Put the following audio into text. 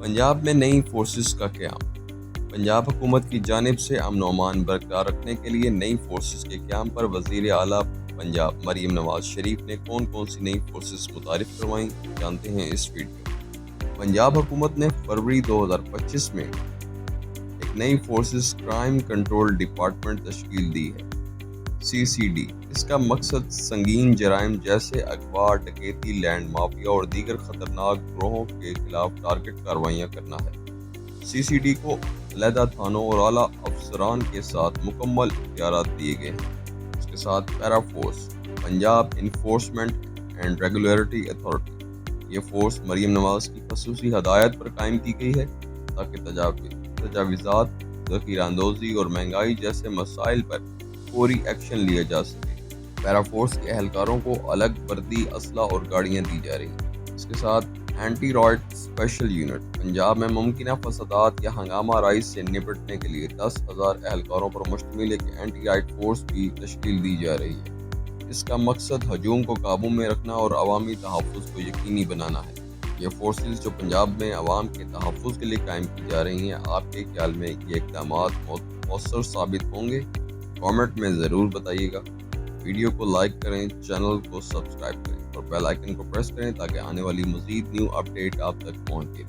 पंजाब में नई फोर्सेस का क़याम। पंजाब हुकूमत की जानिब से अमन व अमान बरकरार रखने के लिए नई फोर्सेस के क़याम पर वज़ीर आला पंजाब मरीम नवाज शरीफ ने कौन कौन सी नई फोर्सेस मुतारिफ करवाईं, जानते हैं इस वीडियो। पंजाब हुकूमत ने फरवरी 2025 में एक नई फोर्सेस क्राइम कंट्रोल डिपार्टमेंट तश्कील दी है, CCD। इसका मकसद संगीन जराइम जैसे अगवा, डकैती, लैंड माफिया और दीगर खतरनाक ग्रोहों के खिलाफ टारगेट कार्रवाइयाँ करना है। CCD को अलहदा थानों और आला अफसरान के साथ मुकम्मल इख्तियारात दिए गए हैं। उसके साथ para force, Punjab enforcement and regulatory authority. ये फोर्स मरीम नवाज की खसूसी हदायत पर कायम की गई है ताकि तजावीज़ात, ज़ख़ीराअंदोज़ी और महंगाई जैसे मसाइल पर फौरी एक्शन लिया जा सके। पैरा फोर्स के एहलकारों को अलग वर्दी, असला और गाड़ियाँ दी जा रही हैं। इसके साथ anti riot special unit, Punjab में मुमकिन फसादात या हंगामा राइज से निपटने के लिए 10,000 एहलकारों पर मुश्तमिल एक एंटी राइट फोर्स की तश्कील दी जा रही है। इसका मकसद हजूम को काबू में रखना और अवामी तहफ़्फ़ुज़ को यकीनी बनाना है। ये फोर्सेस जो पंजाब में अवाम के तहफ़्फ़ुज़ के लिए कायम की जा रही हैं, आपके ख्याल में ये इक़दाम मौसर साबित होंगे? कमेंट में ज़रूर बताइएगा। वीडियो को लाइक करें, चैनल को सब्सक्राइब करें और बेल आइकन को प्रेस करें ताकि आने वाली मज़ीद न्यू अपडेट आप तक पहुंचे।